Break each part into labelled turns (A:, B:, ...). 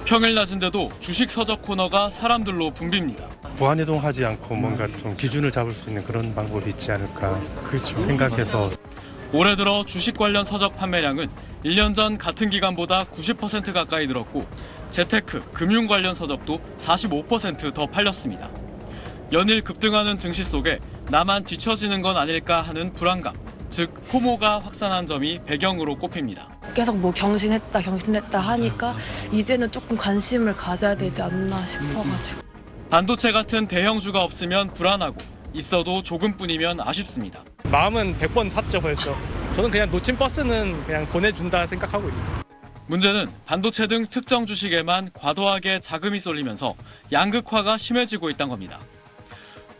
A: 평일 낮인데도 주식 서적 코너가 사람들로 붐빕니다.
B: 무한이동하지 않고 뭔가 좀 기준을 잡을 수 있는 그런 방법이 있지 않을까 생각해서
A: 올해 들어 주식 관련 서적 판매량은 1년 전 같은 기간보다 90% 가까이 늘었고 재테크, 금융 관련 서적도 45% 더 팔렸습니다. 연일 급등하는 증시 속에 나만 뒤처지는 건 아닐까 하는 불안감, 즉 포모가 확산한 점이 배경으로 꼽힙니다.
C: 계속 뭐 경신했다 하니까 이제는 조금 관심을 가져야 되지 않나 싶어가지고.
A: 반도체 같은 대형주가 없으면 불안하고 있어도 조금뿐이면 아쉽습니다.
D: 마음은 100번 샀죠 벌써. 저는 그냥 놓친 버스는 그냥 보내준다 생각하고 있어요.
A: 문제는 반도체 등 특정 주식에만 과도하게 자금이 쏠리면서 양극화가 심해지고 있다는 겁니다.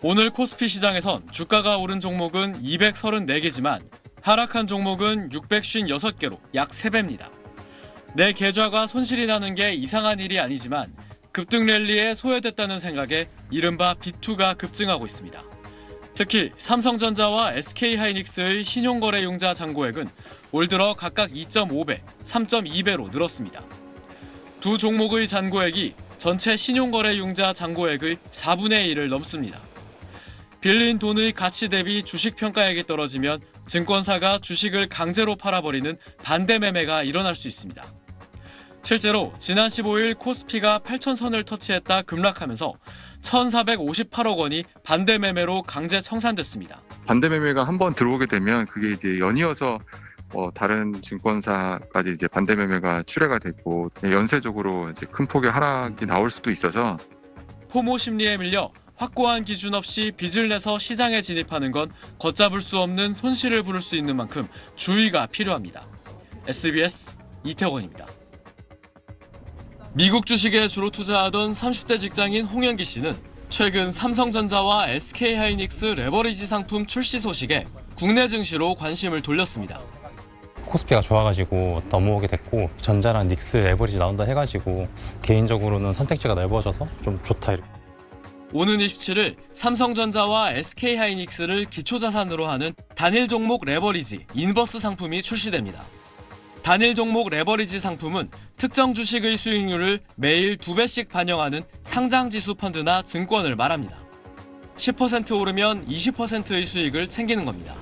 A: 오늘 코스피 시장에선 주가가 오른 종목은 234개지만 하락한 종목은 656개로 약 3배입니다. 내 계좌가 손실이 나는 게 이상한 일이 아니지만 급등 랠리에 소외됐다는 생각에 이른바 비투가 급증하고 있습니다. 특히 삼성전자와 SK하이닉스의 신용거래융자 잔고액은 올 들어 각각 2.5배, 3.2배로 늘었습니다. 두 종목의 잔고액이 전체 신용거래융자 잔고액의 4분의 1을 넘습니다. 빌린 돈의 가치 대비 주식 평가액이 떨어지면 증권사가 주식을 강제로 팔아버리는 반대 매매가 일어날 수 있습니다. 실제로 지난 15일 코스피가 8,000선을 터치했다 급락하면서 1,458억 원이 반대 매매로 강제 청산됐습니다.
E: 반대 매매가 한번 들어오게 되면 그게 이제 연이어서 다른 증권사까지 이제 반대 매매가 출회가 되고 연쇄적으로 이제 큰 폭의 하락이 나올 수도 있어서
A: 포모 심리에 밀려 확고한 기준 없이 빚을 내서 시장에 진입하는 건 걷잡을 수 없는 손실을 부를 수 있는 만큼 주의가 필요합니다. SBS 이태원입니다. 미국 주식에 주로 투자하던 30대 직장인 홍영기 씨는 최근 삼성전자와 SK하이닉스 레버리지 상품 출시 소식에 국내 증시로 관심을 돌렸습니다.
F: 코스피가 좋아가지고 넘어오게 됐고 전자랑 닉스 레버리지 나온다 해가지고 개인적으로는 선택지가 넓어져서 좀 좋다 이렇게.
A: 오는 27일 삼성전자와 SK하이닉스를 기초자산으로 하는 단일 종목 레버리지 인버스 상품이 출시됩니다. 단일 종목 레버리지 상품은 특정 주식의 수익률을 매일 2배씩 반영하는 상장지수 펀드나 증권을 말합니다. 10% 오르면 20%의 수익을 챙기는 겁니다.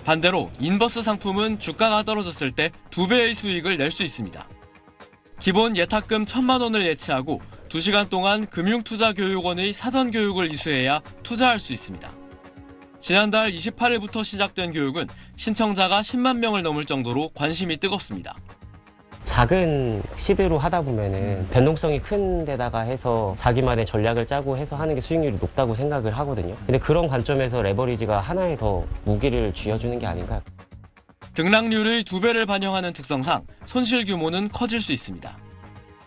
A: 반대로 인버스 상품은 주가가 떨어졌을 때 2배의 수익을 낼 수 있습니다. 기본 예탁금 1,000만 원을 예치하고 2시간 동안 금융투자교육원의 사전교육을 이수해야 투자할 수 있습니다. 지난달 28일부터 시작된 교육은 신청자가 10만 명을 넘을 정도로 관심이 뜨겁습니다.
G: 작은 시드로 하다 보면은 변동성이 큰 데다가 해서 자기만의 전략을 짜고 해서 하는 게 수익률이 높다고 생각을 하거든요. 근데 그런 관점에서 레버리지가 하나에 더 무기를 쥐어주는 게 아닌가.
A: 등락률의 2배를 반영하는 특성상 손실 규모는 커질 수 있습니다.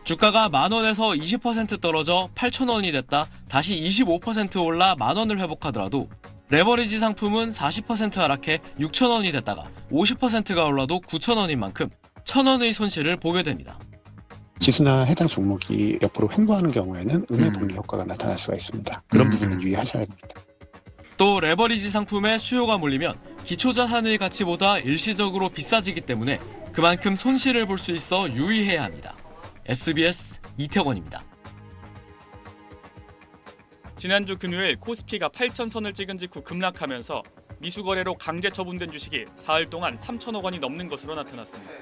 A: 주가가 10,000원에서 20% 떨어져 8,000원이 됐다 다시 25% 올라 10,000원을 회복하더라도 레버리지 상품은 40% 하락해 6,000원이 됐다가 50%가 올라도 9,000원인 만큼 1,000원의 손실을 보게 됩니다.
H: 지수나 해당 종목이 옆으로 횡보하는 경우에는 음의 복리 효과가 나타날 수가 있습니다. 그런 부분은 유의하셔야 합니다.
A: 또 레버리지 상품에 수요가 몰리면 기초자산의 가치보다 일시적으로 비싸지기 때문에 그만큼 손실을 볼 수 있어 유의해야 합니다. SBS 이태원입니다.
I: 지난주 금요일 코스피가 8,000선을 찍은 직후 급락하면서 미수거래로 강제 처분된 주식이 사흘 동안 3천억 원이 넘는 것으로 나타났습니다.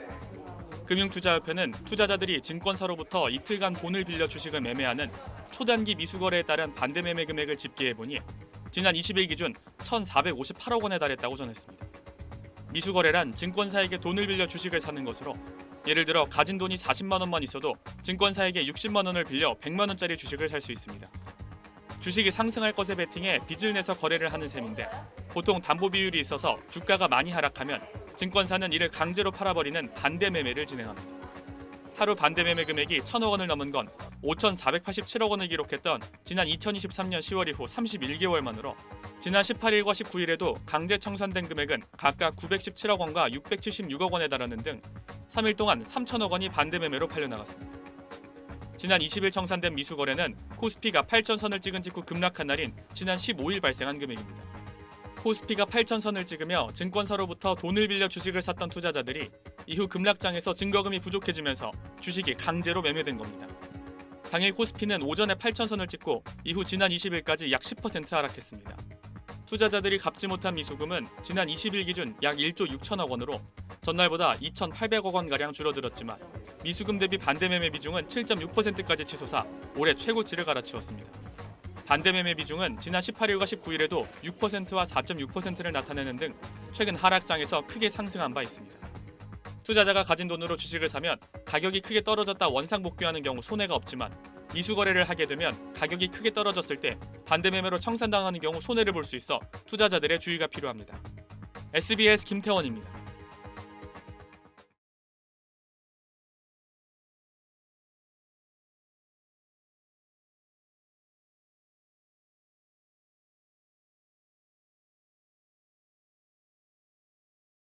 I: 금융투자협회는 투자자들이 증권사로부터 이틀간 돈을 빌려 주식을 매매하는 초단기 미수거래에 따른 반대 매매 금액을 집계해보니 지난 20일 기준 1,458억 원에 달했다고 전했습니다. 미수거래란 증권사에게 돈을 빌려 주식을 사는 것으로 예를 들어 가진 돈이 40만 원만 있어도 증권사에게 60만 원을 빌려 100만 원짜리 주식을 살 수 있습니다. 주식이 상승할 것에 베팅해 빚을 내서 거래를 하는 셈인데 보통 담보 비율이 있어서 주가가 많이 하락하면 증권사는 이를 강제로 팔아버리는 반대 매매를 진행합니다. 하루 반대 매매 금액이 1,000억 원을 넘은 건 5,487억 원을 기록했던 지난 2023년 10월 이후 31개월 만으로 지난 18일과 19일에도 강제 청산된 금액은 각각 917억 원과 676억 원에 달하는 등 3일 동안 3,000억 원이 반대 매매로 팔려나갔습니다. 지난 20일 청산된 미수거래는 코스피가 8,000선을 찍은 직후 급락한 날인 지난 15일 발생한 금액입니다. 코스피가 8,000선을 찍으며 증권사로부터 돈을 빌려 주식을 샀던 투자자들이 이후 급락장에서 증거금이 부족해지면서 주식이 강제로 매매된 겁니다. 당일 코스피는 오전에 8,000선을 찍고 이후 지난 20일까지 약 10% 하락했습니다. 투자자들이 갚지 못한 미수금은 지난 20일 기준 약 1조 6천억 원으로 전날보다 2,800억 원가량 줄어들었지만 미수금 대비 반대매매 비중은 7.6%까지 치솟아 올해 최고치를 갈아치웠습니다. 반대매매 비중은 지난 18일과 19일에도 6%와 4.6%를 나타내는 등 최근 하락장에서 크게 상승한 바 있습니다. 투자자가 가진 돈으로 주식을 사면 가격이 크게 떨어졌다 원상복귀하는 경우 손해가 없지만 미수 거래를 하게 되면 가격이 크게 떨어졌을 때 반대매매로 청산당하는 경우 손해를 볼 수 있어 투자자들의 주의가 필요합니다. SBS 김태원입니다.